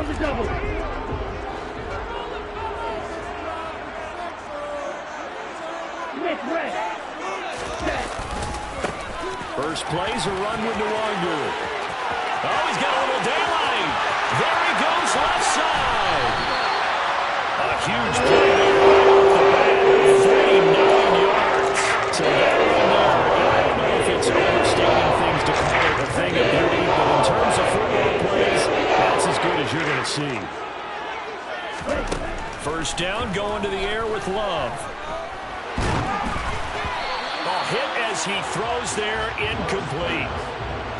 on the double. First plays a run with Nwangu. Oh, he's got a little daylight. There he goes, left side. A huge play there right off the bat. 39 yards. So that one there, I don't know if it's overstating things to call it a thing of beauty, but in terms of football plays, that's as good as you're going to see. First down, going to the air with Love. Hit as he throws there, incomplete.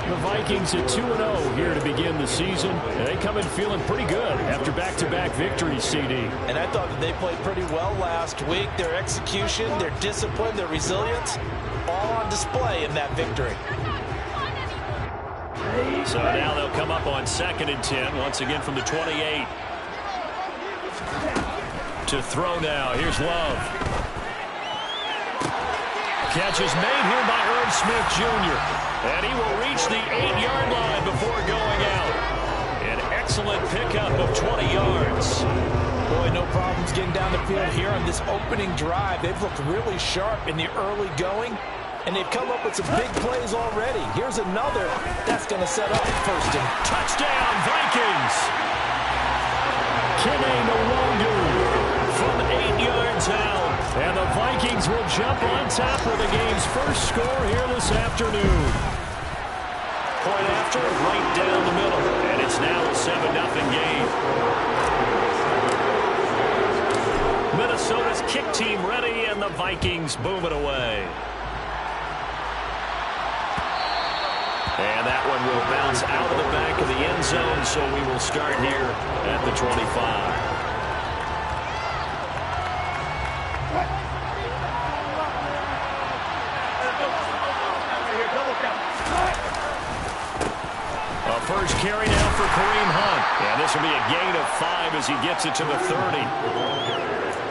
The Vikings at 2-0 here to begin the season. And they come in feeling pretty good after back-to-back victories, CD. And I thought that they played pretty well last week. Their execution, their discipline, their resilience, all on display in that victory. So now they'll come up on 2nd and 10, once again from the 28. To throw now, here's Love. Catch is made here by Irv Smith Jr. And he will reach the 8-yard line before going out. An excellent pickup of 20 yards. Boy, no problems getting down the field here on this opening drive. They've looked really sharp in the early going, and they've come up with some big plays already. Here's another that's going to set up first and touchdown, Vikings. Kene Nwangu from 8 yards out. And the Vikings will jump on top of the game's first score here this afternoon. Point after, right down the middle. And it's now a 7-0 game. Minnesota's kick team ready, and the Vikings boom it away. And that one will bounce out of the back of the end zone, so we will start here at the 25. First carry now for Kareem Hunt. And this will be a gain of 5 as he gets it to the 30.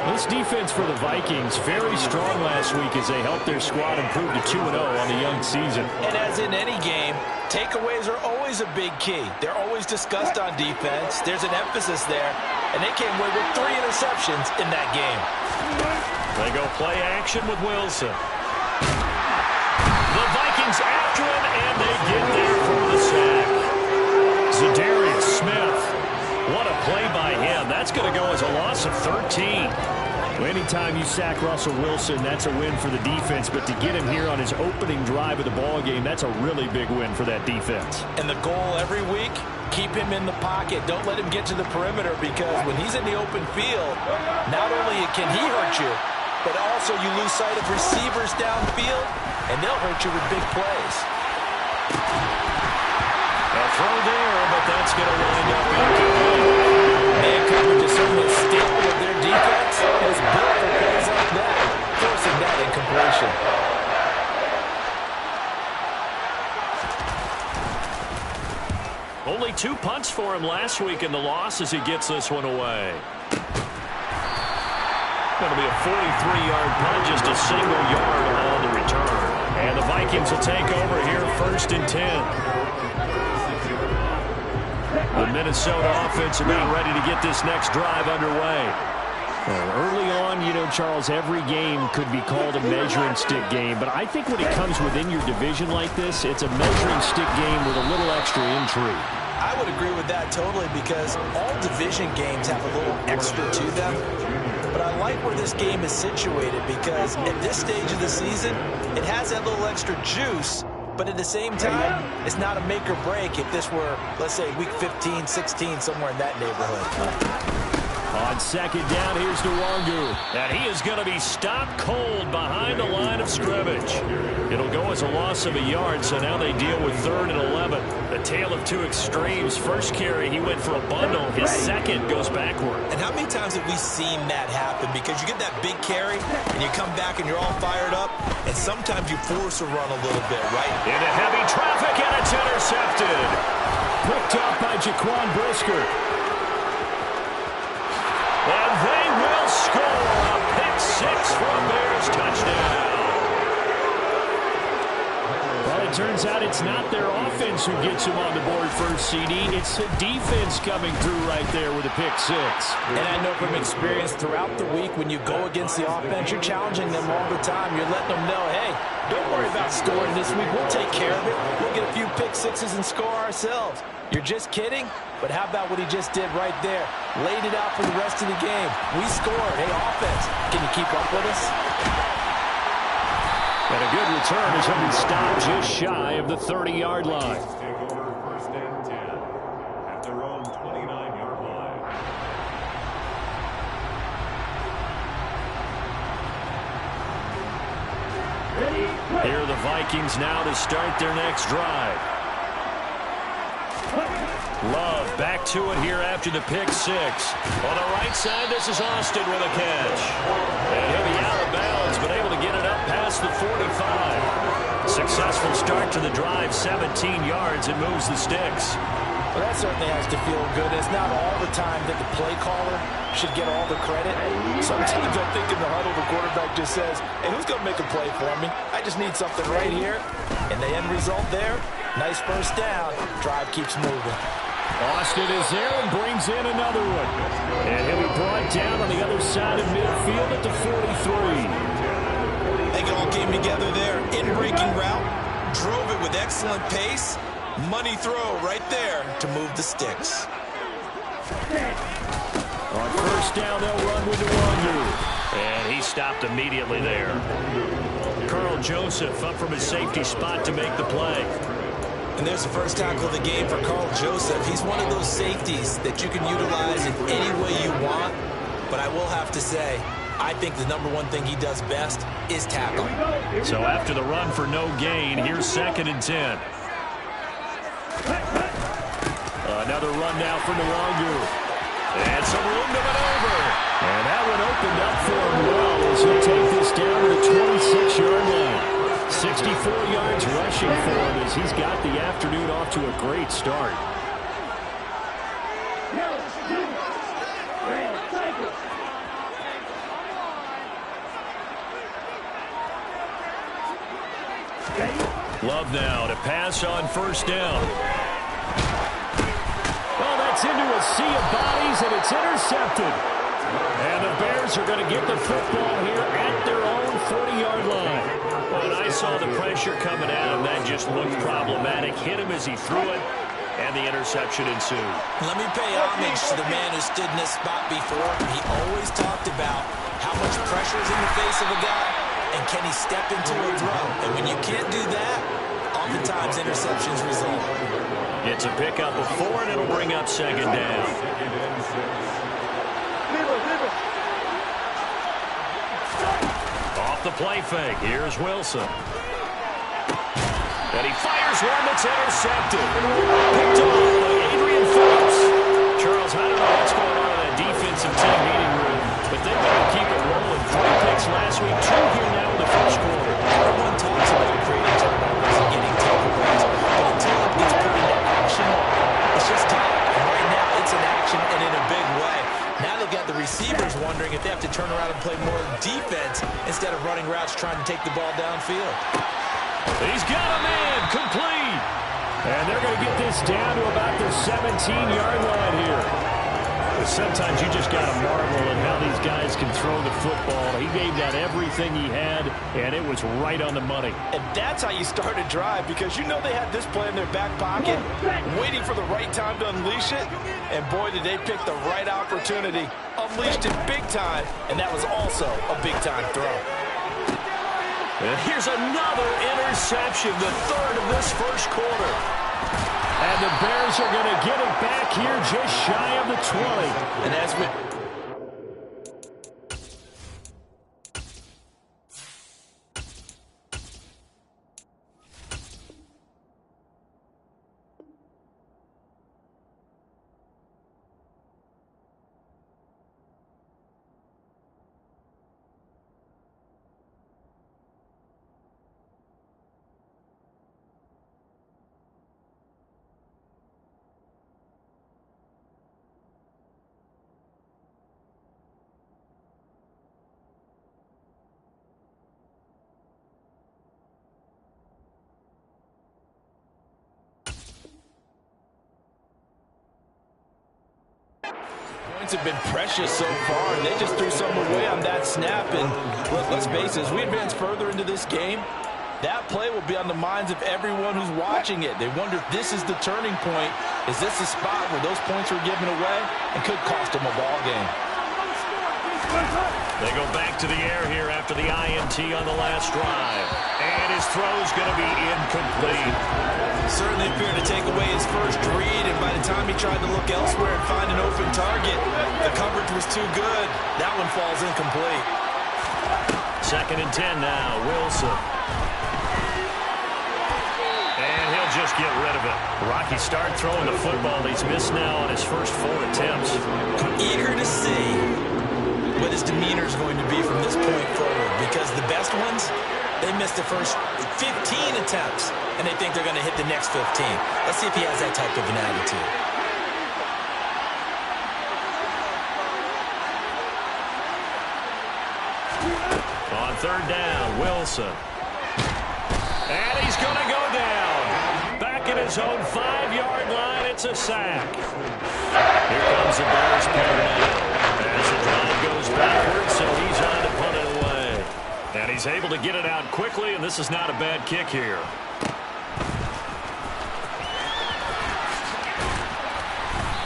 This defense for the Vikings, very strong last week as they helped their squad improve to 2-0 on the young season. And as in any game, takeaways are always a big key. They're always discussed on defense. There's an emphasis there. And they came away with 3 interceptions in that game. They go play action with Wilson. The Vikings after him, and they get there for the sack. Zadarius Smith, what a play by him. That's going to go as a loss of 13. Well, anytime you sack Russell Wilson, that's a win for the defense. But to get him here on his opening drive of the ballgame, that's a really big win for that defense. And the goal every week, keep him in the pocket. Don't let him get to the perimeter, because when he's in the open field, not only can he hurt you, but also you lose sight of receivers downfield, and they'll hurt you with big plays. A throw there, but that's going to wind up incomplete. Man coverage is certainly a staple of their defense. As built for plays like that, forcing that incompletion. Only 2 punts for him last week in the loss as he gets this one away. Going to be a 43-yard punt, just a single yard on the return. And the Vikings will take over here 1st and 10. The Minnesota offense about ready to get this next drive underway. Early on, you know, Charles, every game could be called a measuring stick game. But I think when it comes within your division like this, it's a measuring stick game with a little extra intrigue. I would agree with that totally, because all division games have a little extra to them. But I like where this game is situated, because at this stage of the season, it has that little extra juice. But at the same time, it's not a make or break if this were, let's say, week 15, 16, somewhere in that neighborhood. On 2nd down, here's Nwangu. And he is going to be stopped cold behind the line of scrimmage. It'll go as a loss of a yard, so now they deal with 3rd and 11. The tale of two extremes. First carry, he went for a bundle. His second goes backward. And how many times have we seen that happen? Because you get that big carry, and you come back and you're all fired up, and sometimes you force a run a little bit, right? Into heavy traffic, and it's intercepted. Picked up by Jaquan Brisker. And they will score a pick six for a Bears touchdown. Well, it turns turns out it's not their offense who gets them on the board first, CD. It's the defense coming through right there with a pick six. And I know from experience throughout the week, when you go against the offense, you're challenging them all the time. You're letting them know, hey, don't worry about scoring this week. We'll take care of it. We'll get a few pick sixes and score ourselves. You're just kidding? But how about what he just did right there? Laid it out for the rest of the game. We scored. Hey, offense, can you keep up with us? And a good return as he'll be stopped just shy of the 30-yard line. Take over first and 10 at their own 29-yard line. Here are the Vikings now to start their next drive. Love back to it here after the pick six. On the right side, this is Austin with a catch. And he'll be out of bounds, but able to get it up past the 45. Successful start to the drive, 17 yards, and moves the sticks. Well, that certainly has to feel good. It's not all the time that the play caller should get all the credit. Sometimes I think in the huddle, the quarterback just says, hey, who's going to make a play for me? I just need something right here. And the end result there, nice first down. Drive keeps moving. Austin is there and brings in another one. And he'll be brought down on the other side of midfield at the 43. I think it all came together there. In-breaking route, drove it with excellent pace. Money throw right there to move the sticks. On first down, they'll run with Nwangu. And he stopped immediately there. Carl Joseph up from his safety spot to make the play. And there's the first tackle of the game for Carl Joseph. He's one of those safeties that you can utilize in any way you want. But I will have to say, I think the number one thing he does best is tackle. So after the run for no gain, here's 2nd and 10. Another run now for Nwangu. And some room to maneuver. And that one opened up for him well as he'll take this down to the 26-yard line. 64 yards rushing for him as he's got the afternoon off to a great start. Love now to pass on first down. Well, that's into a sea of bodies, and it's intercepted. And the Bears are going to get the football here at their own 40-yard line. When I saw the pressure coming at him, that just looked problematic. Hit him as he threw it, and the interception ensued. Let me pay homage to the man who stood in this spot before. He always talked about how much pressure is in the face of a guy, and can he step into a throw. And when you can't do that, oftentimes interceptions result. It's a pickup of 4, and it'll bring up 2nd down. Off the play fake, here's Wilson. And he fires one that's intercepted. Picked off by Adrian Phillips. Charles, I don't know what's going on in that defensive team meeting room, but they've got to keep it rolling. 3 picks last week, 2 here now in the first quarter. Everyone talks about creating turnovers and getting takeaways, but until it gets put into action, it's just talk. And right now, it's in action and in a big way. Now they've got the receivers wondering if they have to turn around and play more defense instead of running routes trying to take the ball downfield. He's got a man complete. And they're going to get this down to about the 17-yard line here. But sometimes you just got to marvel at how these guys can throw the football. He gave that everything he had, and it was right on the money. And that's how you start a drive, because you know they had this play in their back pocket, waiting for the right time to unleash it. And boy, did they pick the right opportunity. Unleashed it big time, and that was also a big-time throw. And here's another interception, the 3rd of this first quarter. And the Bears are going to get it back here just shy of the 20. And as we... points have been precious so far, and they just threw some away on that snap. And let's face it, as we advance further into this game, that play will be on the minds of everyone who's watching it. They wonder if this is the turning point. Is this the spot where those points were given away and could cost them a ball game? They go back to the air here after the INT on the last drive. And his throw's going to be incomplete. Certainly appeared to take away his first read, and by the time he tried to look elsewhere and find an open target, the coverage was too good. That one falls incomplete. 2nd and 10 now, Wilson. And he'll just get rid of it. Rocky start throwing the football. He's missed now on his first 4 attempts. I'm eager to see what his demeanor is going to be from this point forward, because the best ones, they missed the first 15 attempts, and they think they're going to hit the next 15. Let's see if he has that type of an attitude. On 3rd down, Wilson. And he's going to go down. Back at his own 5-yard line, it's a sack. Here comes the Bears player now. As the drive goes backwards, so he's on to punt it away. And he's able to get it out quickly, and this is not a bad kick here.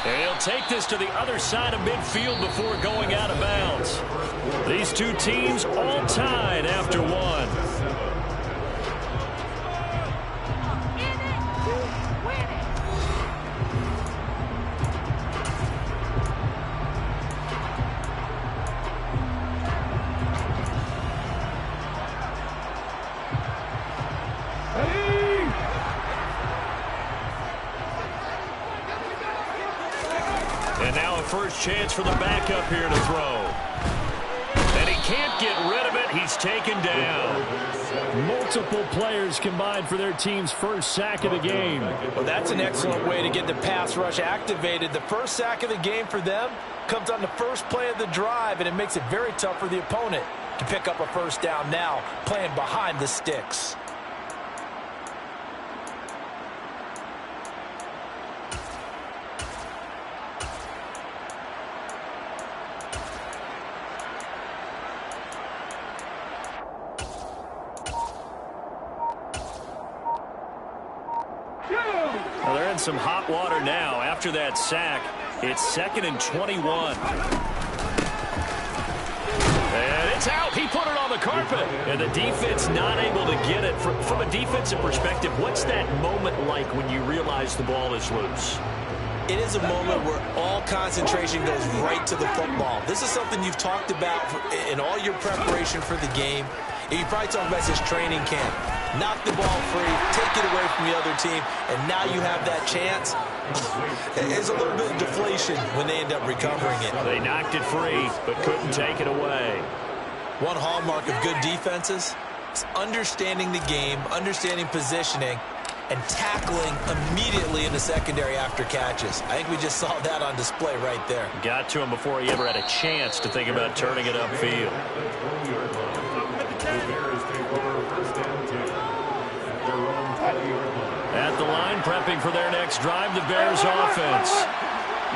And he'll take this to the other side of midfield before going out of bounds. These two teams all tied after 1. First chance for the backup here to throw. And he can't get rid of it. He's taken down. Multiple players combined for their team's first sack of the game. Well, that's an excellent way to get the pass rush activated. The first sack of the game for them comes on the first play of the drive, and it makes it very tough for the opponent to pick up a first down now, playing behind the sticks. Well, they're in some hot water now. After that sack, it's 2nd and 21. And it's out. He put it on the carpet. And the defense not able to get it. From a defensive perspective, what's that moment like when you realize the ball is loose? It is a moment where all concentration goes right to the football. This is something you've talked about in all your preparation for the game. You probably talked about this training camp. Knock the ball free, take it away from the other team, and now you have that chance. There's a little bit of deflation when they end up recovering it. They knocked it free, but couldn't take it away. One hallmark of good defenses is understanding the game, understanding positioning, and tackling immediately in the secondary after catches. I think we just saw that on display right there. Got to him before he ever had a chance to think about turning it upfield. At the line, prepping for their next drive, the Bears offense.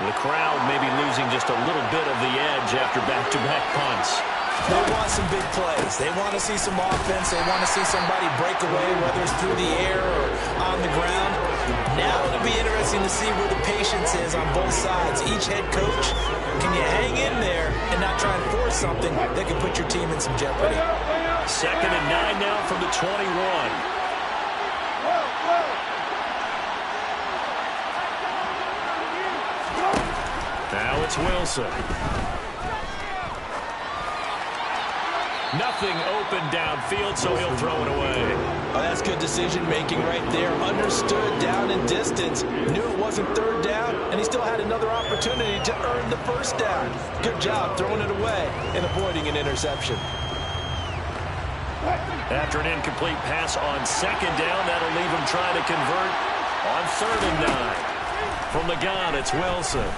The crowd maybe losing just a little bit of the edge after back-to-back punts. They want some big plays. They want to see some offense. They want to see somebody break away, whether it's through the air or on the ground. Now it'll be interesting to see where the patience is on both sides. Each head coach, can you hang in there and not try and force something that could put your team in some jeopardy? 2nd and 9 now from the 21. Now it's Wilson. Nothing open downfield, so he'll throw it away. Oh, that's good decision-making right there. Understood down and distance. Knew it wasn't 3rd down, and he still had another opportunity to earn the 1st down. Good job throwing it away and avoiding an interception. After an incomplete pass on 2nd down, that'll leave him trying to convert on 3rd and 9. From the gun, it's Wilson.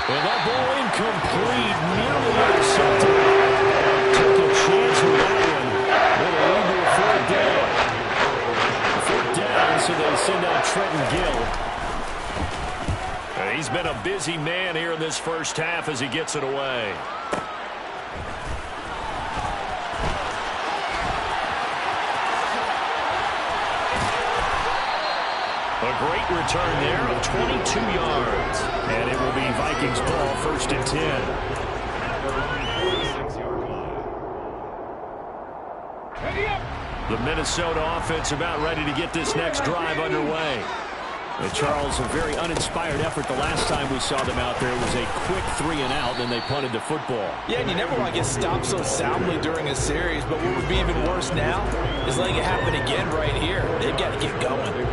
And that ball incomplete, nearly intercepted. Took a chance with that one. Little legal 4th down. 4th down, so they send out Trenton Gill. And He's been a busy man here in this first half as he gets it away. A great return there of 22 yards. And it will be Vikings ball, 1st and 10. The Minnesota offense about ready to get this next drive underway. And Charles, a very uninspired effort the last time we saw them out there. It was a quick 3 and out, and they punted the football. Yeah, and you never want to get stopped so soundly during a series, but what would be even worse now is letting it happen again right here. They've got to get going.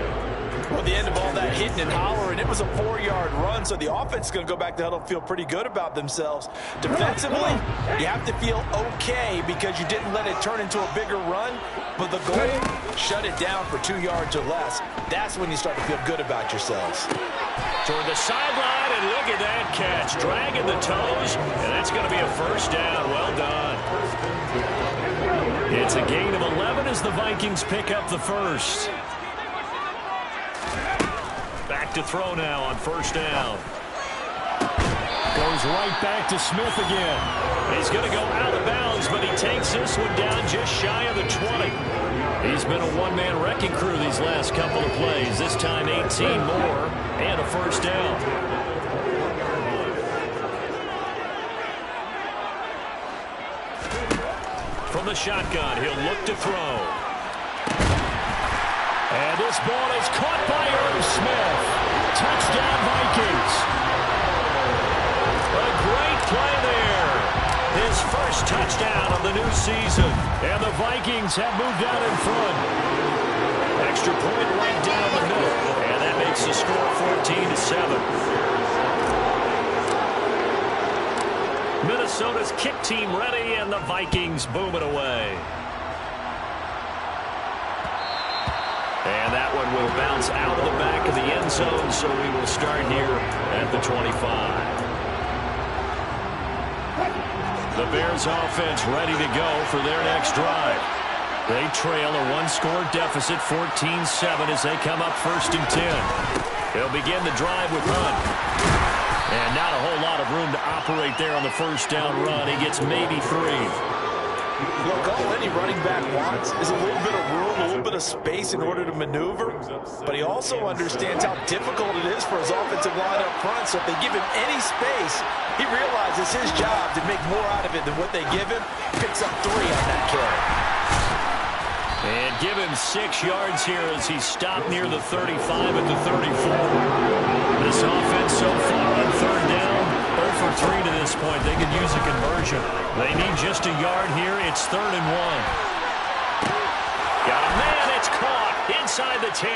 Well, the end of all that hitting and hollering, it was a 4-yard run, so the offense is going to go back to huddle and feel pretty good about themselves. Defensively, you have to feel okay because you didn't let it turn into a bigger run, but the goal, shut it down for 2 yards or less. That's when you start to feel good about yourselves. Toward the sideline, and look at that catch. Dragging the toes, and that's going to be a 1st down. Well done. It's a gain of 11 as the Vikings pick up the 1st. Back to throw now on 1st down. Goes right back to Smith again. He's going to go out of bounds, but he takes this one down just shy of the 20. He's been a one-man wrecking crew these last couple of plays. This time 18 more and a 1st down. From the shotgun, he'll look to throw. And this ball is caught by Irv Smith. Touchdown, Vikings. A great play there. His 1st touchdown of the new season. And the Vikings have moved out in front. Extra point right down the middle. And that makes the score 14-7. Minnesota's kick team ready, and the Vikings boom it away. And that one will bounce out of the back of the end zone, so we will start here at the 25. The Bears offense ready to go for their next drive. They trail a 1-score deficit, 14-7, as they come up 1st and 10. They'll begin the drive with Hunt. And not a whole lot of room to operate there on the 1st down run. He gets maybe 3. Look, all any running back wants is a little bit of room, a little bit of space in order to maneuver. But he also understands how difficult it is for his offensive line up front. So if they give him any space, he realizes his job to make more out of it than what they give him. Picks up 3 on that carry. And give him 6 yards here as he stopped near the 35 at the 34. This offense so far on 3rd down, 0 for 3 to this point. They could use a conversion. They need just a yard here. It's 3rd and 1. Got a man. It's caught inside the 10.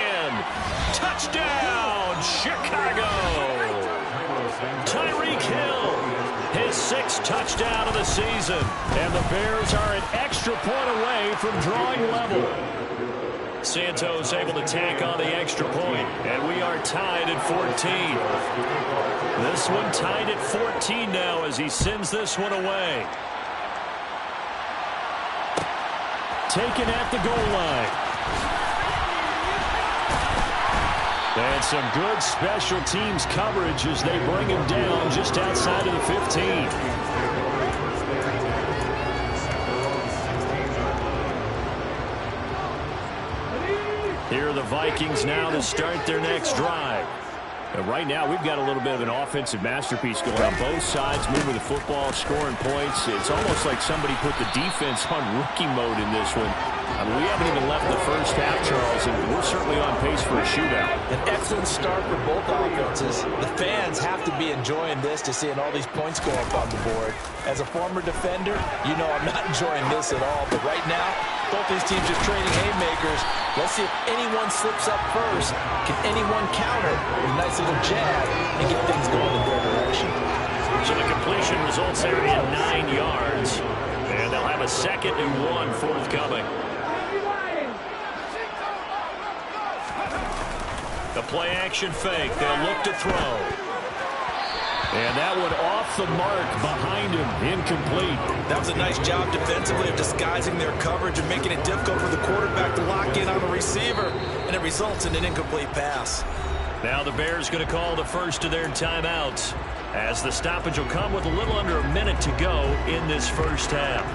Touchdown, Chicago. Tyreek Hill, his 6th touchdown of the season. And the Bears are an extra point away from drawing level. Santos able to tack on the extra point, and we are tied at 14. This one tied at 14 now as he sends this one away. Taken at the goal line. And some good special teams coverage as they bring him down just outside of the 15. Here are the Vikings now to start their next drive. And right now, we've got a little bit of an offensive masterpiece going on both sides, moving the football, scoring points. It's almost like somebody put the defense on rookie mode in this one. I mean, we haven't even left the first half, Charles, and we're certainly on pace for a shootout. An excellent start for both offenses. The fans have to be enjoying this to seeing all these points go up on the board. As a former defender, you know I'm not enjoying this at all. But right now, both these teams are trading haymakers. Let's see if anyone slips up first. Can anyone counter with a nice little jab and get things going in their direction? So the completion results there in 9 yards. And they'll have a 2nd and 1 forthcoming. The play action fake. They'll look to throw. And that one off the mark behind him. Incomplete. That was a nice job defensively of disguising their coverage and making it difficult for the quarterback to lock in on the receiver. And it results in an incomplete pass. Now the Bears going to call the first of their timeouts, as the stoppage will come with a little under a minute to go in this first half.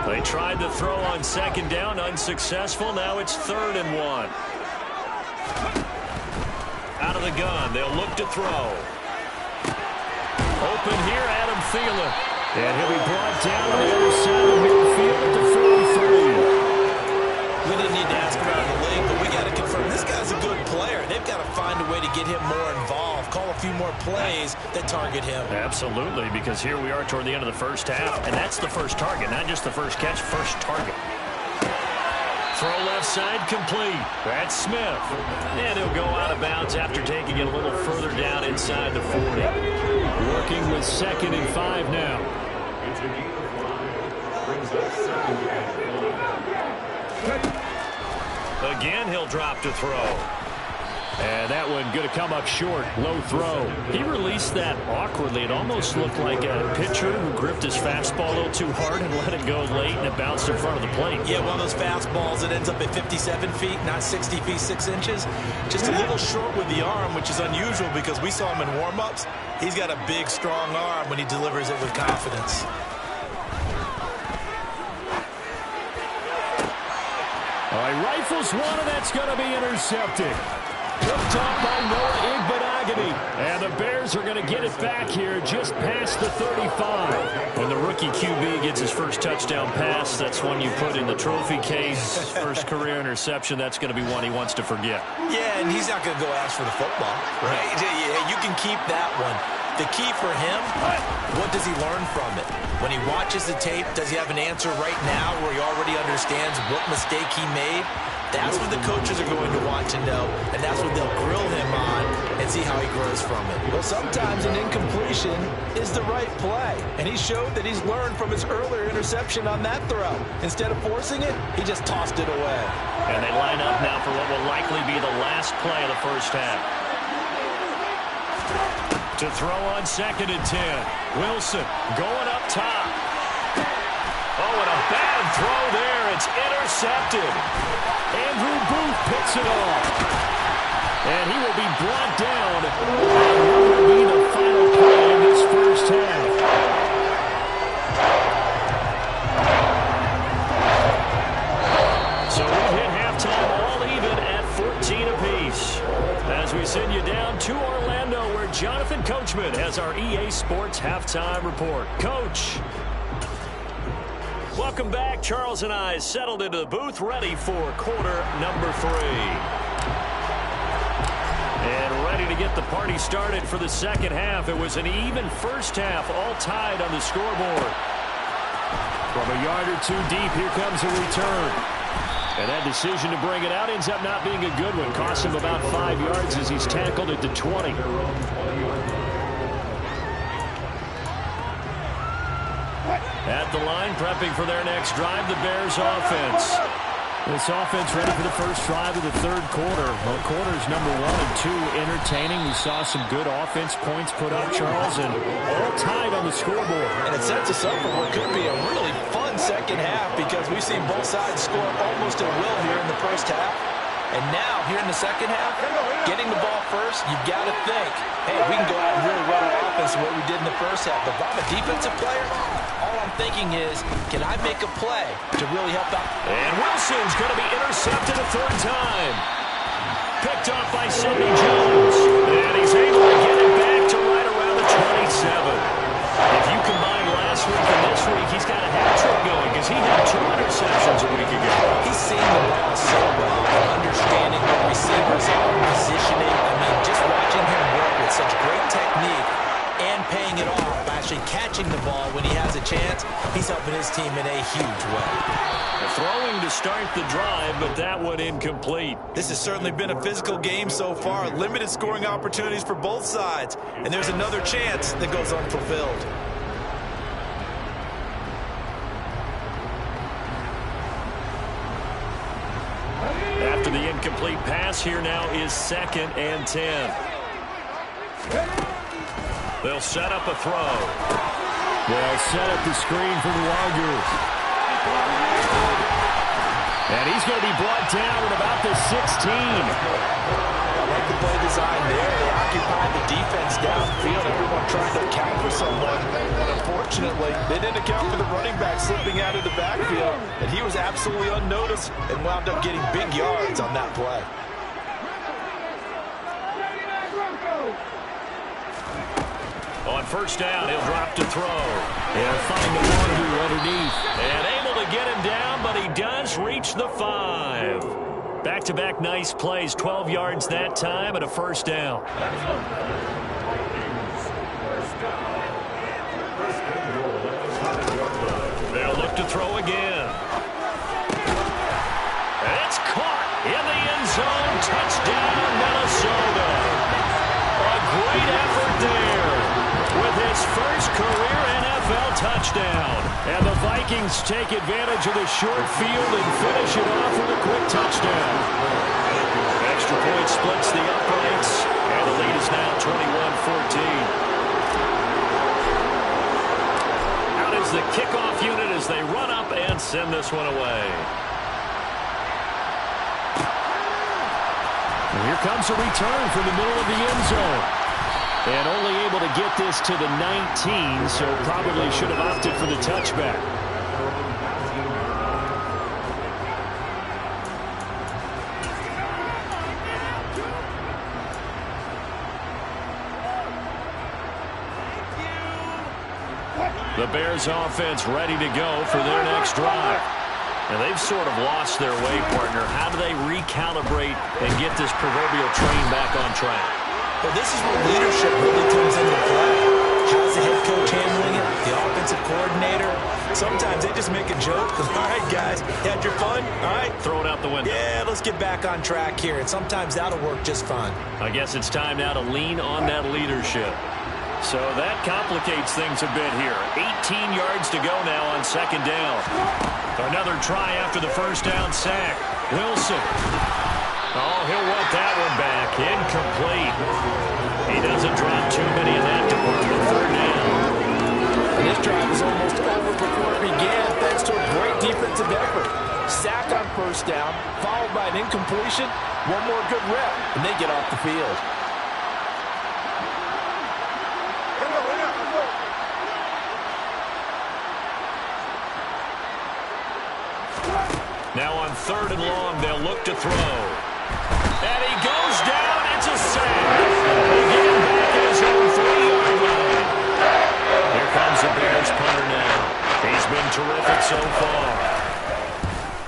They tried the throw on second down, unsuccessful. Now it's 3rd and 1. Out of the gun, they'll look to throw. Open here, Adam Thielen. And he'll be brought down on the other side of midfield at the 43. We didn't need to ask around the league, but we got to confirm this guy's a good player. They've got to find a way to get him more involved, call a few more plays that target him. Absolutely, because here we are toward the end of the first half, and that's the first target, not just the first catch, first target. Throw left side complete. That's Smith. And he'll go out of bounds after taking it a little further down inside the 40. Working with 2nd and 5 now. Brings up 2nd and 5. Again, he'll drop to throw. And that one going to come up short. Low throw. He released that awkwardly. It almost looked like a pitcher who gripped his fastball a little too hard and let it go late, and it bounced in front of the plate. Yeah, one of those fastballs that ends up at 57 feet, not 60 feet, 6 inches. Just a little short with the arm, which is unusual because we saw him in warm-ups. He's got a big, strong arm when he delivers it with confidence. All right, rifles one, and that's going to be intercepted. Picked off by Noah Igbenogany. And the Bears are going to get it back here just past the 35. When the rookie QB gets his first touchdown pass, that's one you put in the trophy case. First career interception, that's going to be one he wants to forget. Yeah, and he's not going to go ask for the football, right? Yeah, you can keep that one. The key for him, what does he learn from it? When he watches the tape, does he have an answer right now where he already understands what mistake he made? That's what the coaches are going to want to know, and that's what they'll grill him on and see how he grows from it. Well, sometimes an incompletion is the right play, and he showed that he's learned from his earlier interception on that throw. Instead of forcing it, he just tossed it away. And they line up now for what will likely be the last play of the first half. To throw on 2nd and 10. Wilson going up top. Oh, and a bad throw there. It's intercepted. Andrew Booth picks it off. And he will be brought down. And what will be the final play in this first half? So we hit halftime all even at 14 apiece. As we send you down to Orlando, where Jonathan Coachman has our EA Sports Halftime Report. Coach. Welcome back. Charles and I settled into the booth, ready for quarter number 3. And ready to get the party started for the second half. It was an even first half, all tied on the scoreboard. From a yard or two deep, here comes a return. And that decision to bring it out ends up not being a good one. Cost him about 5 yards as he's tackled at the 20. At the line, prepping for their next drive, the Bears offense. This offense ready for the first drive of the third quarter. Well, quarters number 1 and 2 entertaining. We saw some good offense points put up, Charles, and all tied on the scoreboard. And it sets us up for what could be a really fun second half because we've seen both sides score almost at will here in the first half. And now, here in the second half, getting the ball first, you've got to think, hey, we can go out and really run our offense the way we did in the first half. But if I'm a defensive player, all I'm thinking is, can I make a play to really help out? And Wilson's going to be intercepted a 3rd time. Picked off by Sidney Jones. And he's able to get it back to right around the 27. If you combine last week and this week, he's got a hat-trick going because he had 2 interceptions a week ago. He's seeing the ball so well and understanding what receivers are, positioning. I mean, just watching him work with such great technique and paying it off by actually catching the ball when he has a chance, he's helping his team in a huge way. Throwing to start the drive, but that one incomplete. This has certainly been a physical game so far. Limited scoring opportunities for both sides. And there's another chance that goes unfulfilled. After the incomplete pass, here now is 2nd and 10. They'll set up a throw. They'll set up the screen for the Warriors. And he's going to be brought down at about the 16. I like the play design there. They occupied the defense downfield. Everyone trying to account for someone. And unfortunately, they didn't account for the running back slipping out of the backfield. And he was absolutely unnoticed and wound up getting big yards on that play. On first down, he'll drop to throw. He'll find the Wonder underneath. And able to get him down, but he does reach the 5. Back-to-back nice plays, 12 yards that time and a first down. They'll look to throw again. It's caught in the end zone. Touchdown, Minnesota. A great effort there with his first career NFL touchdown. And the Vikings take advantage of the short field and finish it off with a quick touchdown. Extra point splits the uprights, and the lead is now 21-14. Out is the kickoff unit as they run up and send this one away. And here comes a return from the middle of the end zone. And only able to get this to the 19, so probably should have opted for the touchback. The Bears offense ready to go for their next drive. And they've sort of lost their way, partner. How do they recalibrate and get this proverbial train back on track? Well, this is where leadership really comes into play. How's the head coach handling it? The offensive coordinator? Sometimes they just make a joke. All right, guys, you had your fun? All right. Throw it out the window. Yeah, let's get back on track here. And sometimes that'll work just fine. I guess it's time now to lean on that leadership. So that complicates things a bit here. 18 yards to go now on second down. Another try after the first down sack. Wilson. Oh, he'll want that one back. Incomplete. He doesn't drop too many in that department. Third down. And this drive is almost over before it began thanks to a great defensive effort. Sack on first down, followed by an incompletion. One more good rep, and they get off the field. Now on third and long, they'll look to throw. And he goes down. It's a sack. Again, back at his own 3-yard line. Here comes the Bears punter now. He's been terrific so far.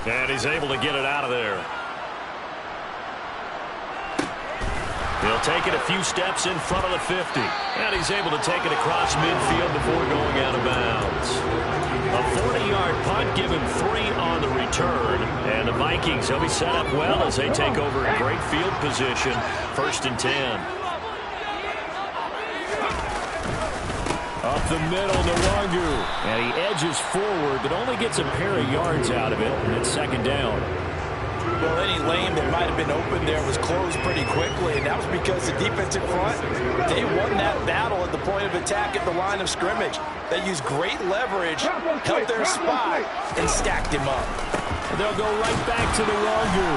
And he's able to get it out of there. He'll take it a few steps in front of the 50. And he's able to take it across midfield before going out of bounds. A 40-yard punt, give him 3 on the return. And the Vikings will be set up well as they take over in great field position. First and 10. Up the middle, Nwangu. And he edges forward, but only gets a pair of yards out of it. And it's second down. Well, any lane that might have been open there was closed pretty quickly, and that was because the defensive front, they won that battle at the point of attack at the line of scrimmage. They used great leverage, held their spot, and stacked him up. And they'll go right back to the Nwangu.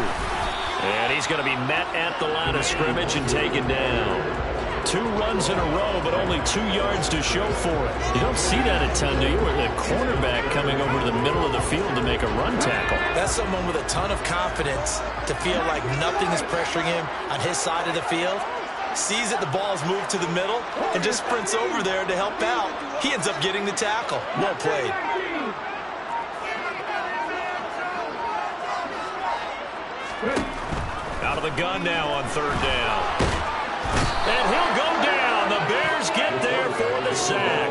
And he's going to be met at the line of scrimmage and taken down. 2 runs in a row, but only 2 yards to show for it. You don't see that a ton, do you? Where the cornerback coming over to the middle of the field to make a run tackle. That's someone with a ton of confidence to feel like nothing is pressuring him on his side of the field. Sees that the ball's moved to the middle and just sprints over there to help out. He ends up getting the tackle. Well played. Out of the gun now on third down. And he'll go down. The Bears get there for the sack.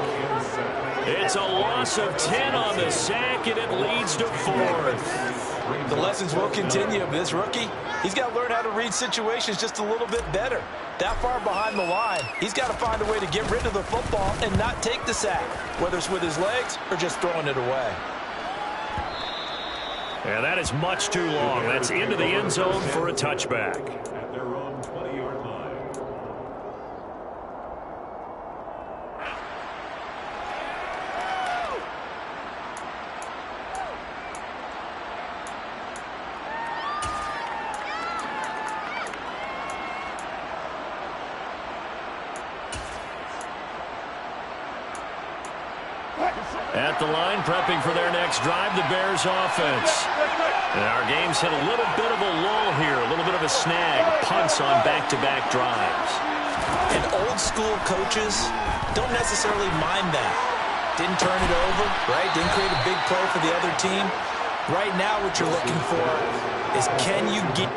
It's a loss of 10 on the sack, and it leads to 4th. The lessons will continue. This rookie, he's got to learn how to read situations just a little bit better. That far behind the line, he's got to find a way to get rid of the football and not take the sack, whether it's with his legs or just throwing it away. And that is much too long. That's into the end zone for a touchback. At their own 20-yard line. At the line, prepping for their next drive, the Bears offense. And our game's hit a little bit of a lull here, a little bit of a snag. Punts on back-to-back drives. And old-school coaches don't necessarily mind that. Didn't turn it over, right? Didn't create a big play for the other team. Right now, what you're looking for is, can you get...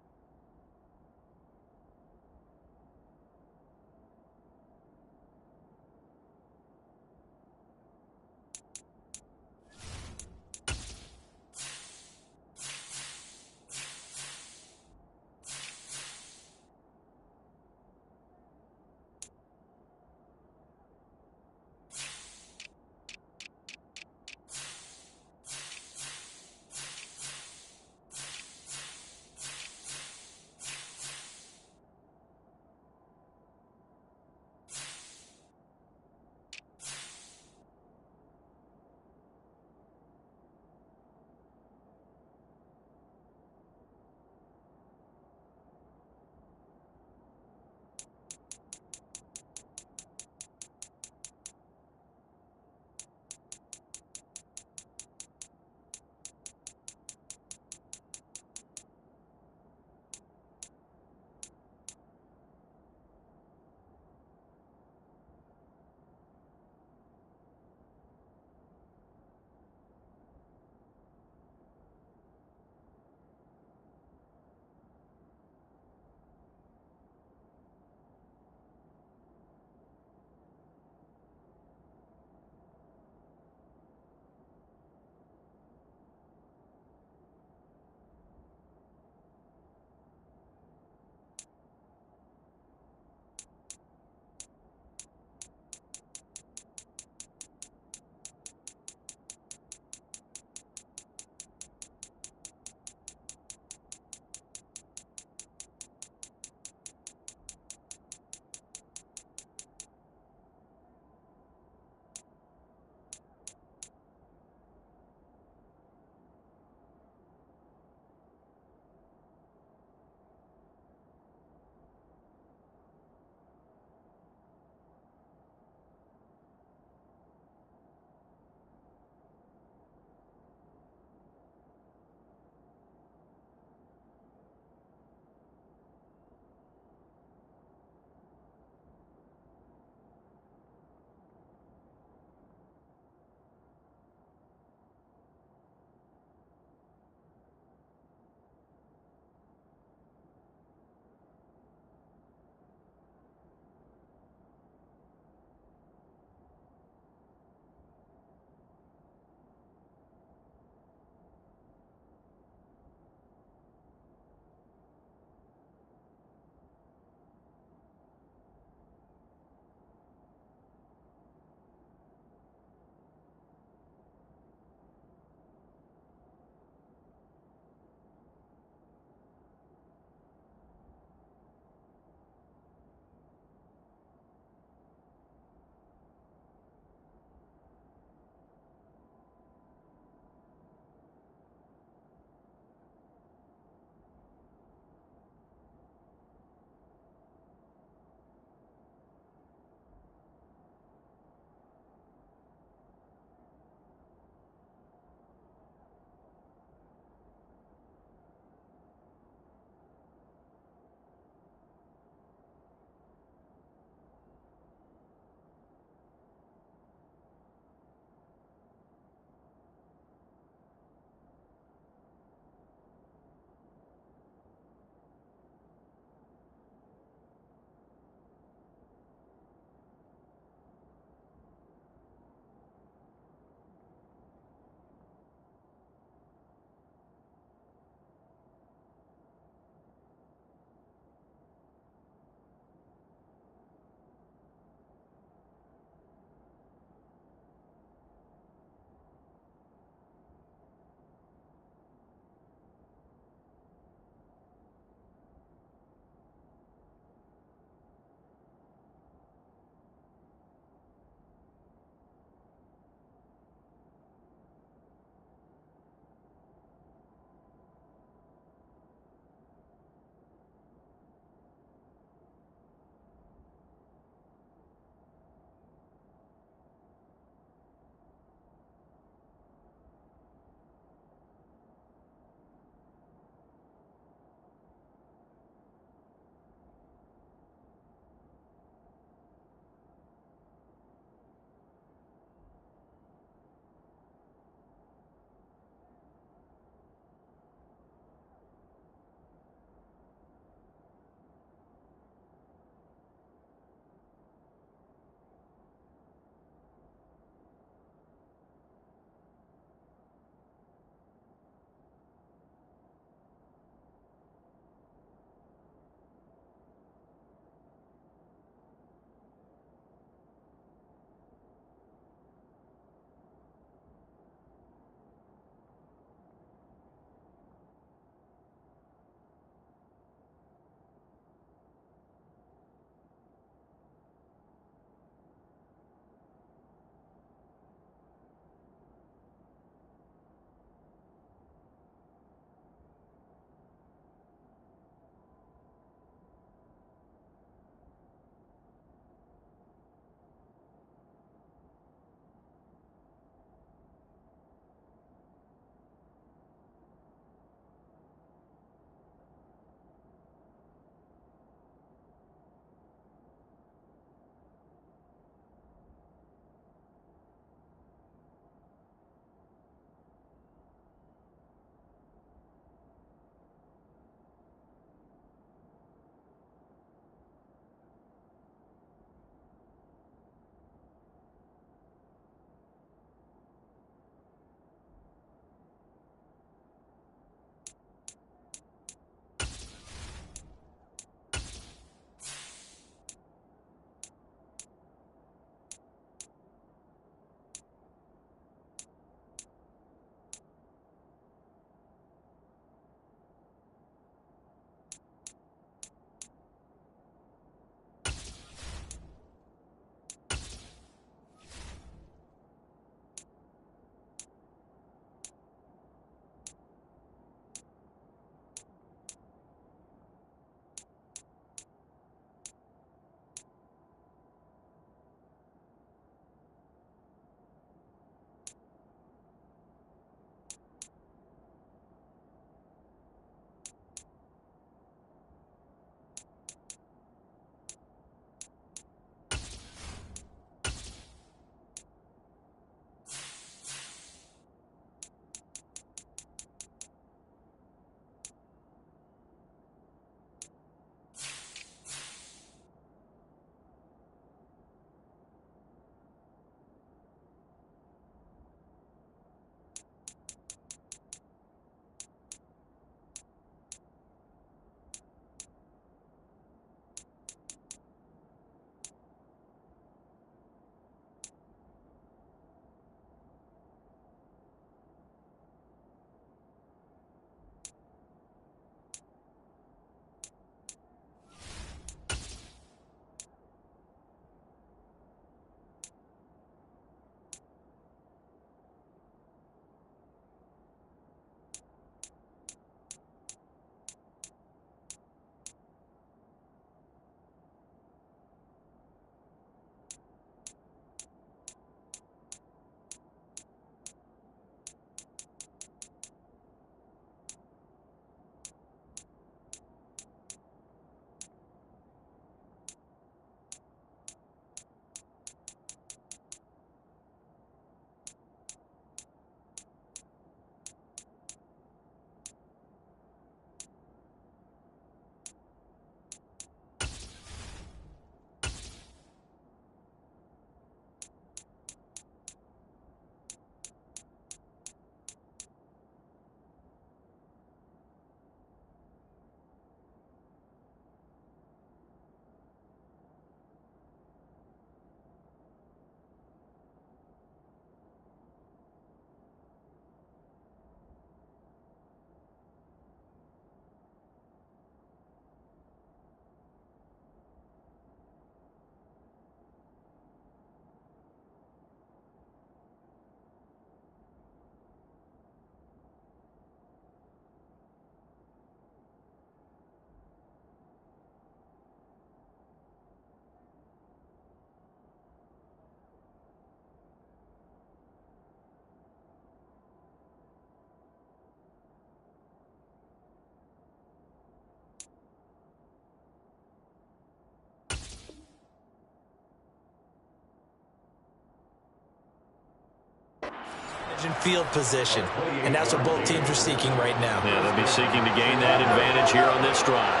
field position, and that's what both teams are seeking right now. Yeah, they'll be seeking to gain that advantage here on this drive.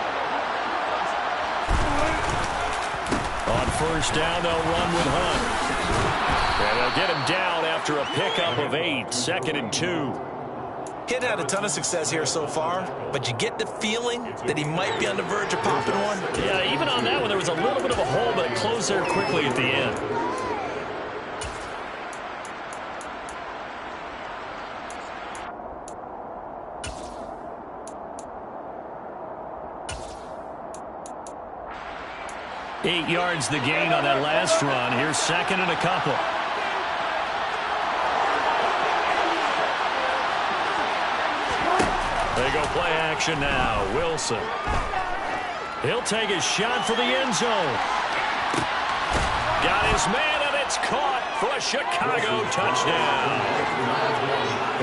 On first down, they'll run with Hunt. And they'll get him down after a pickup of 8, 2nd and 2. He hadn't had a ton of success here so far, but you get the feeling that he might be on the verge of popping one. Yeah, even on that one, there was a little bit of a hole, but it closed there quickly at the end. Eight yards the gain on that last run. Here's 2nd and a couple. They go play action now. Wilson. He'll take his shot for the end zone. Got his man, and it's caught for a Chicago touchdown.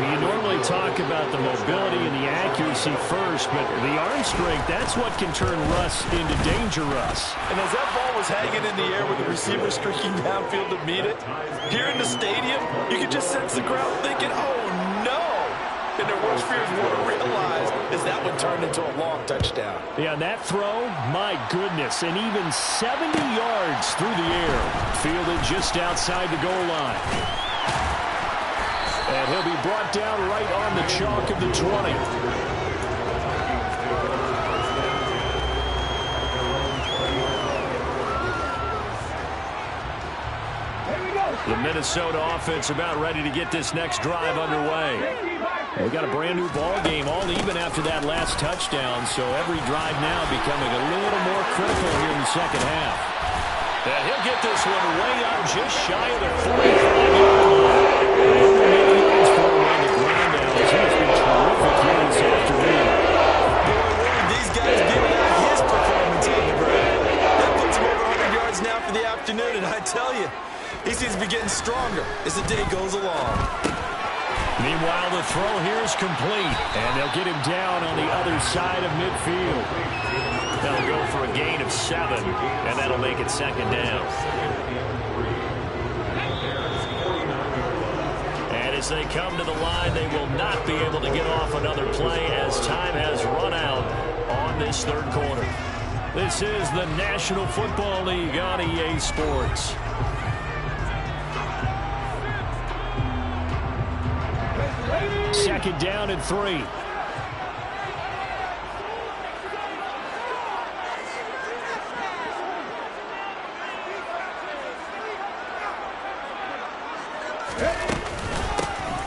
You normally talk about the mobility and the accuracy first, but the arm strength, that's what can turn Russ into danger Russ. And as that ball was hanging in the air with the receiver streaking downfield to meet it, here in the stadium, you could just sense the crowd thinking, oh, no. And their worst fears were realized as that one turned into a long touchdown. Yeah, that throw, my goodness, and even 70 yards through the air. Fielded just outside the goal line. And he'll be brought down right on the chalk of the 20. The Minnesota offense about ready to get this next drive underway. We got a brand new ball game, all even after that last touchdown, so every drive now becoming a little more critical here in the second half. And he'll get this one way up just shy of the 45-yard line. He has been terrific here this afternoon. These guys giving out his performance on the ground. That puts him over 100 yards now for the afternoon, and I tell you, he seems to be getting stronger as the day goes along. Meanwhile, the throw here is complete, and they'll get him down on the other side of midfield. They'll go for a gain of 7, and that'll make it 2nd down. And as they come to the line, they will not be able to get off another play as time has run out on this third quarter. This is the National Football League on EA Sports. Second down and 3.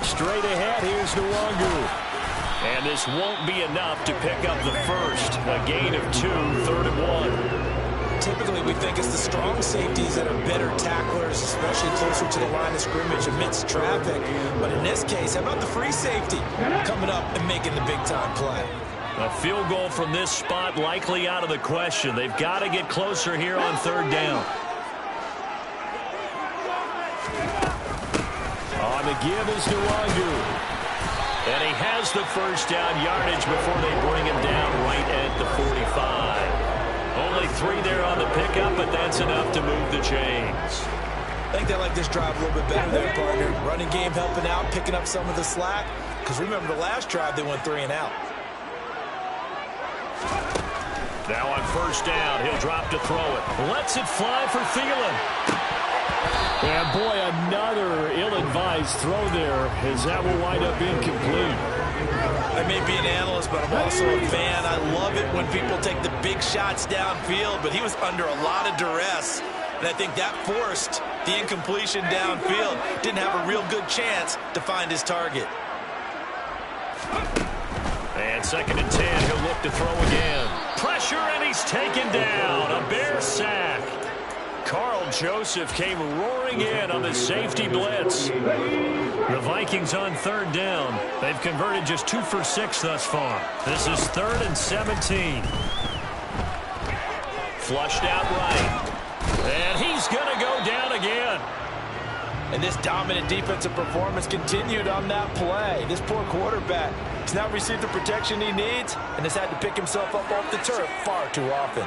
Straight ahead, here's Nwangu. And this won't be enough to pick up the first. A gain of 2, 3rd and 1. Typically, we think it's the strong safeties that are better tacklers, especially closer to the line of scrimmage amidst traffic. But in this case, how about the free safety coming up and making the big-time play? A field goal from this spot likely out of the question. They've got to get closer here on 3rd down. On the give is Nwangu. And he has the first down yardage before they bring him down right at the 45. Only 3 there on the pickup, but that's enough to move the chains. I think they like this drive a little bit better there, partner. Running game helping out, picking up some of the slack. Because remember the last drive, they went 3 and out. Now on first down, he'll drop to throw it. Lets it fly for Thielen. And boy, another ill-advised throw there, as that will wind up incomplete. I may be an analyst, but I'm also a fan. I love it when people take the big shots downfield, but he was under a lot of duress. And I think that forced the incompletion downfield. Didn't have a real good chance to find his target. And 2nd and 10, he'll look to throw again. Pressure, and he's taken down. A Bear sack. Carl Joseph came roaring in on the safety blitz. The Vikings on 3rd down. They've converted just 2 for 6 thus far. This is 3rd and 17. Flushed out right. And he's going to go down again. And this dominant defensive performance continued on that play. This poor quarterback has not received the protection he needs and has had to pick himself up off the turf far too often.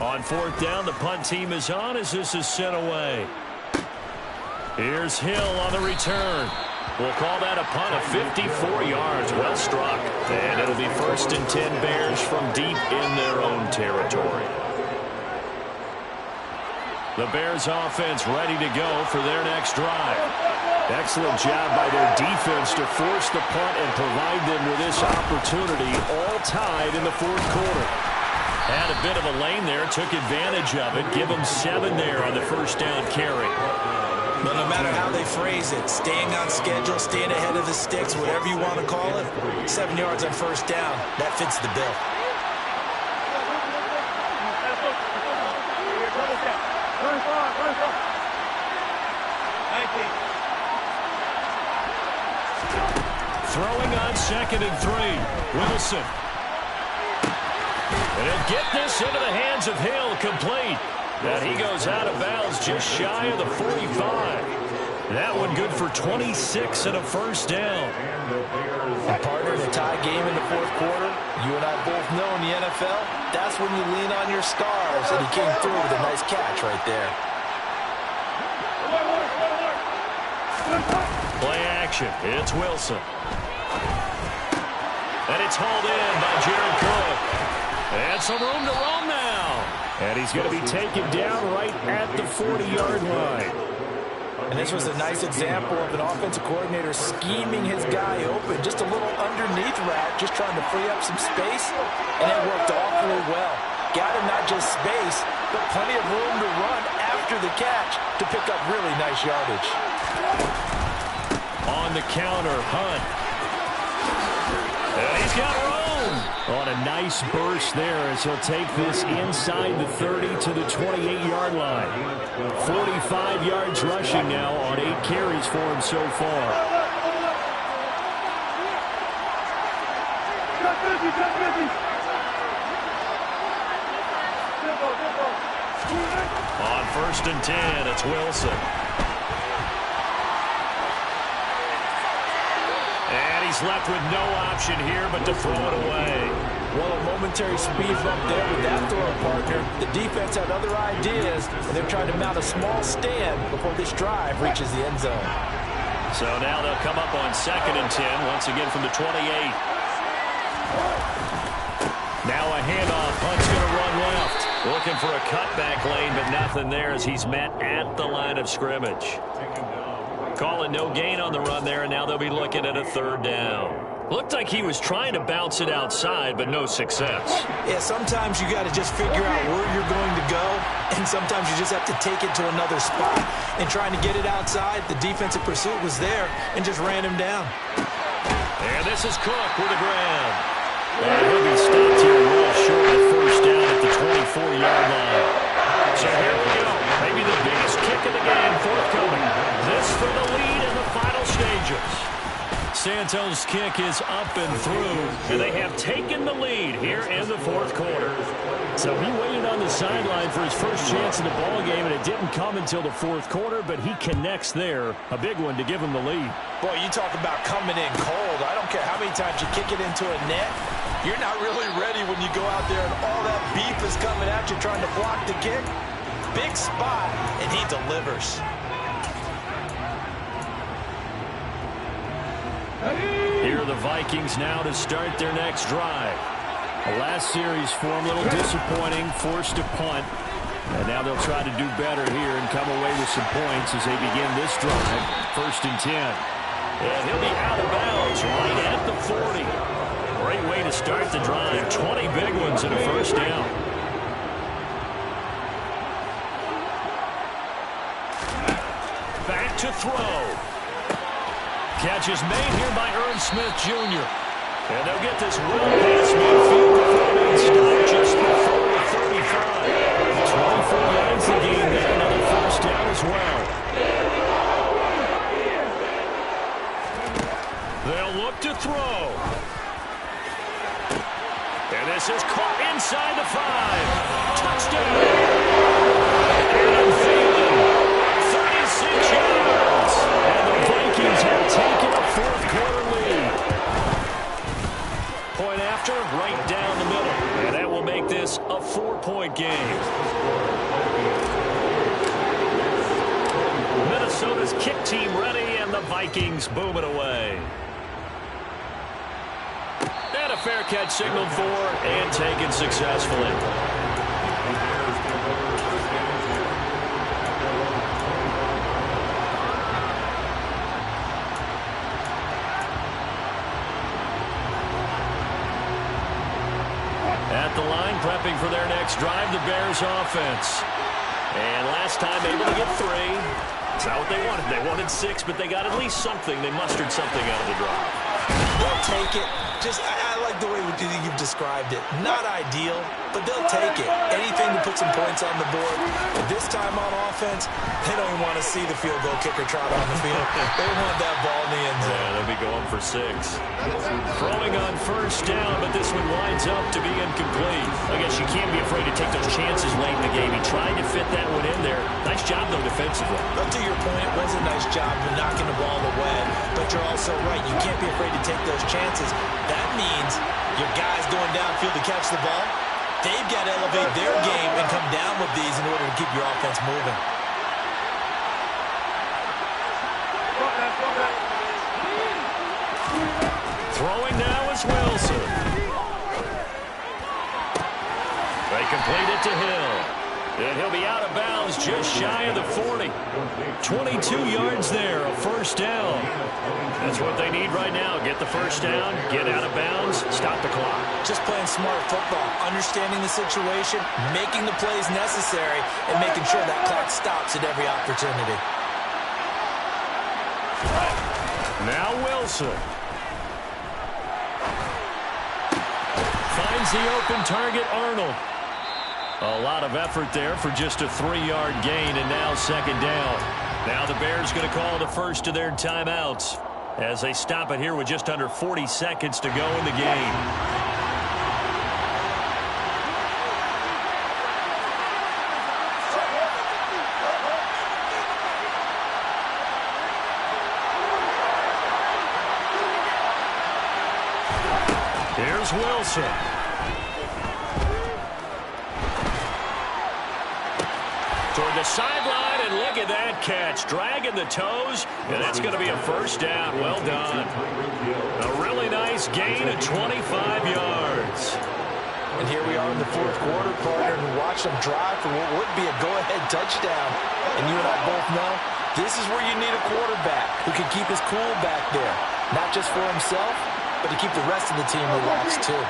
On fourth down, the punt team is on as this is sent away. Here's Hill on the return. We'll call that a punt of 54 yards. Well struck. And it'll be 1st and 10 Bears from deep in their own territory. The Bears offense ready to go for their next drive. Excellent job by their defense to force the punt and provide them with this opportunity, all tied in the fourth quarter. Had a bit of a lane there, took advantage of it. Give them 7 there on the first down carry. But no matter how they phrase it, staying on schedule, staying ahead of the sticks, whatever you want to call it, 7 yards on first down, that fits the bill. Throwing on 2nd and 3. Wilson. And get this into the hands of Hill, complete. And he goes out of bounds just shy of the 45. That one good for 26 and a first down. And partner, in a tie game in the fourth quarter, you and I both know in the NFL, that's when you lean on your stars. And he came through with a nice catch right there. Play action. It's Wilson. And it's hauled in by Jared Cook. And some room to roam now. And he's going to be taken down right at the 40-yard line. And this was a nice example of an offensive coordinator scheming his guy open. Just a little underneath route, just trying to free up some space. And it worked awfully well. Got him not just space, but plenty of room to run after the catch to pick up really nice yardage. On the counter, Hunt. And he's got room. On a nice burst there as he'll take this inside the 30 to the 28-yard line. 45 yards rushing now on 8 carries for him so far. On 1st and 10, it's Wilson. He's left with no option here but to throw it away. Well, a momentary speed bump there with that throw, partner. The defense had other ideas, and they're trying to mount a small stand before this drive reaches the end zone. So now they'll come up on 2nd and 10, once again from the 28. Now a handoff. Hunt's going to run left. Looking for a cutback lane, but nothing there as he's met at the line of scrimmage. Calling no gain on the run there, and now they'll be looking at a 3rd down. Looked like he was trying to bounce it outside, but no success. Yeah, sometimes you got to just figure out where you're going to go, and sometimes you just have to take it to another spot. And trying to get it outside, the defensive pursuit was there and just ran him down. And this is Cook with a grab. And he'll be stopped here real short of first down at the 24-yard line. So here we go. Maybe the biggest kick of the game forthcoming. This for the lead in the final stages. Santos' kick is up and through, and they have taken the lead here in the fourth quarter. So he waited on the sideline for his first chance in the ball game, and it didn't come until the fourth quarter, but he connects there. A big one to give him the lead. Boy, you talk about coming in cold. I don't care how many times you kick it into a net. You're not really ready when you go out there and all that beef is coming at you trying to block the kick. Big spot, and he delivers. Here are the Vikings now to start their next drive. The last series for them, a little disappointing, forced to punt. And now they'll try to do better here and come away with some points as they begin this drive. 1st and 10. And he'll be out of bounds right at the 40. Great way to start the drive. 20 big ones and a first down. Back to throw. Catch is made here by Irv Smith Jr. And they'll get this well past midfield before they stop just before the 35. 24 yards the game there. Another first down as well. They'll look to throw. And this is caught inside the 5. Touchdown. And Thielen. 36 yards. And the Vikings have taken a fourth quarter lead. point after, right down the middle. And that will make this a 4-point game. Minnesota's kick team ready, and the Vikings boom it away. And a fair catch signaled for and taken successfully. At the line, prepping for their next drive, the Bears offense. And last time able to get 3. That's not what they wanted. They wanted 6, but they got at least something. They mustered something out of the drive. They'll take it. I like the way you've described it. Not ideal, but they'll take it. Anything to put some points on the board. But this time on offense, they don't even want to see the field goal kicker trot on the field. They want that ball in the end zone. Yeah, they'll be going for 6. Throwing on first down, but this one winds up to be incomplete. I guess you can't be afraid to take those chances late in the game. He tried to fit that one in there. Nice job, though, defensively. But to your point, it was a nice job of knocking the ball away. But you're also right. You can't be afraid to take those chances. That means your guys going downfield to catch the ball, they've got to elevate their game and come down with these in order to keep your offense moving. Throwing now is Wilson. They complete it to Hill. And he'll be out of bounds just shy of the 40. 22 yards there, a first down. That's what they need right now. Get the first down, get out of bounds, stop the clock. Just playing smart football, understanding the situation, making the plays necessary, and making sure that clock stops at every opportunity. Now Wilson. Finds the open target, Arnold. A lot of effort there for just a 3-yard gain, and now second down. Now the Bears going to call the first of their timeouts as they stop it here with just under 40 seconds to go in the game. Here's Wilson. Toward the sideline, and look at that catch. Dragging the toes, and that's going to be a first down. Well done. A really nice gain of 25 yards. And here we are in the fourth quarter, partner, and watch them drive for what would be a go-ahead touchdown. And you and I both know this is where you need a quarterback who can keep his cool back there. Not just for himself, but to keep the rest of the team relaxed, too.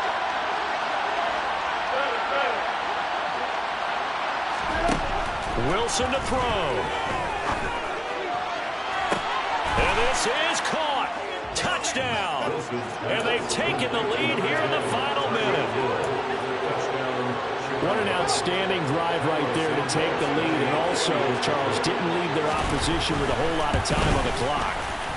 Wilson to throw. And this is caught. Touchdown. And they've taken the lead here in the final minute. What an outstanding drive right there to take the lead. And also, Charles, didn't leave their opposition with a whole lot of time on the clock.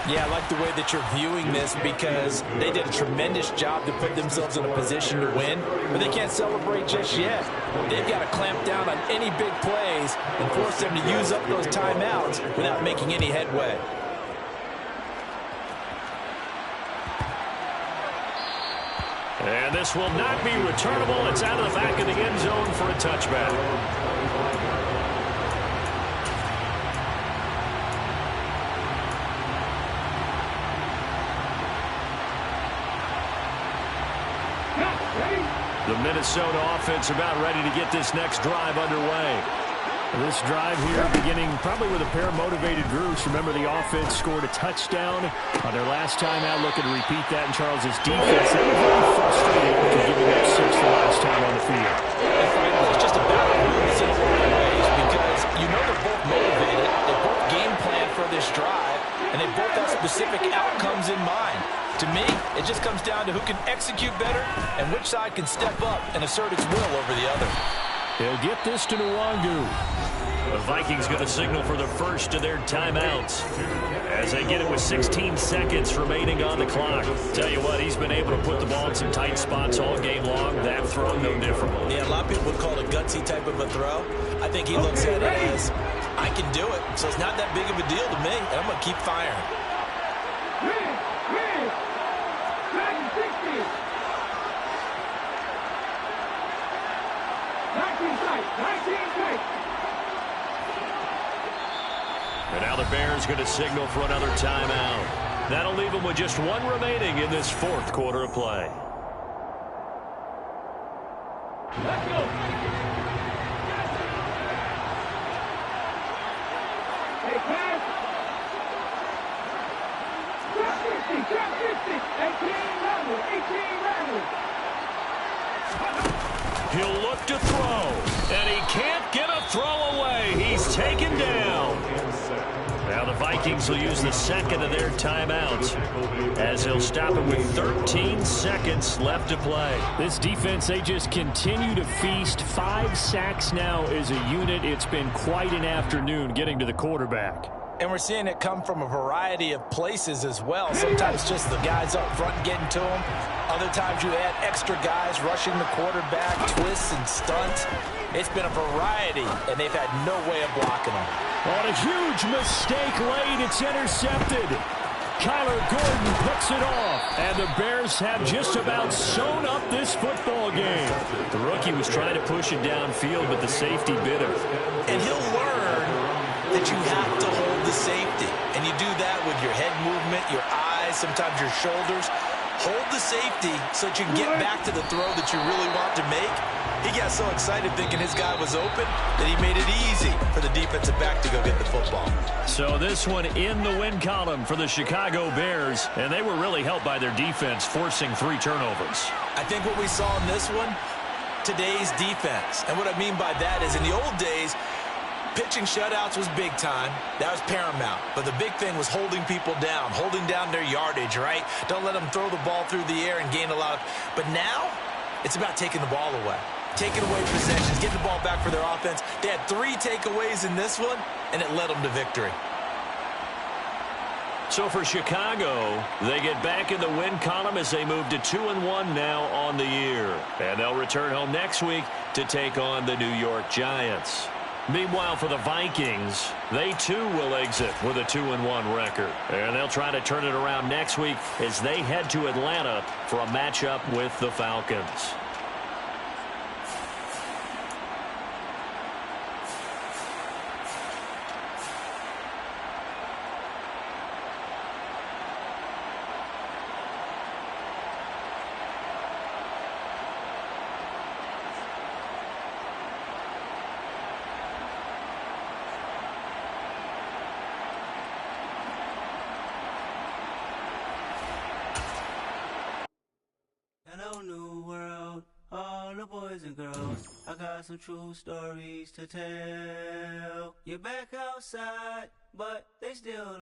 Yeah, I like the way that you're viewing this because they did a tremendous job to put themselves in a position to win, but they can't celebrate just yet. They've got to clamp down on any big plays and force them to use up those timeouts without making any headway. And this will not be returnable. It's out of the back of the end zone for a touchback. The Minnesota offense about ready to get this next drive underway. This drive here beginning probably with a pair of motivated groups. Remember, the offense scored a touchdown on their last time out. Looking to repeat that in Charles's defense. They were very frustrated after giving up 6 the last time on the field. And frankly, it's just a battle of rules in a lot of ways because you know they're both motivated. They both game plan for this drive, and they both have specific outcomes in mind. To me, it just comes down to who can execute better and which side can step up and assert its will over the other. They'll get this to Nwangu. The Vikings going to signal for the first of their timeouts as they get it with 16 seconds remaining on the clock. Tell you what, he's been able to put the ball in some tight spots all game long. That throw, no different. Yeah, a lot of people would call it a gutsy type of a throw. I think he looks at it as, I can do it, so it's not that big of a deal to me, and I'm going to keep firing. And now the Bears going to signal for another timeout. That'll leave them with just one remaining in this fourth quarter of play. Let's go. Hey, pass. Drop 50, 18 Randall. He'll look to throw, and he can't get a throw away. He's taken down. Now the Vikings will use the second of their timeouts as they'll stop it with 13 seconds left to play. This defense, they just continue to feast. 5 sacks now as a unit. It's been quite an afternoon getting to the quarterback. And we're seeing it come from a variety of places as well. Sometimes just the guys up front getting to him. Other times you add extra guys rushing the quarterback, twists and stunts. It's been a variety, and they've had no way of blocking them. On a huge mistake late, it's intercepted. Kyler Gordon picks it off, and the Bears have just about sewn up this football game. The rookie was trying to push it downfield, but the safety bit him. And he'll learn that you have to hold the safety. And you do that with your head movement, your eyes, sometimes your shoulders. Hold the safety so that you can get back to the throw that you really want to make. He got so excited thinking his guy was open that he made it easy for the defensive back to go get the football. So this one in the win column for the Chicago Bears, and they were really helped by their defense, forcing 3 turnovers. I think what we saw in this one, today's defense. And what I mean by that is in the old days, pitching shutouts was big time. That was paramount. But the big thing was holding people down, holding down their yardage, right? Don't let them throw the ball through the air and gain a lot of... But now, it's about taking the ball away. Taking away possessions, getting the ball back for their offense. They had 3 takeaways in this one, and it led them to victory. So for Chicago, they get back in the win column as they move to 2-1 now on the year. And they'll return home next week to take on the New York Giants. Meanwhile, for the Vikings, they too will exit with a 2-1 record. And they'll try to turn it around next week as they head to Atlanta for a matchup with the Falcons. Hello, new world, all the boys and girls. I got some true stories to tell. You're back outside, but they still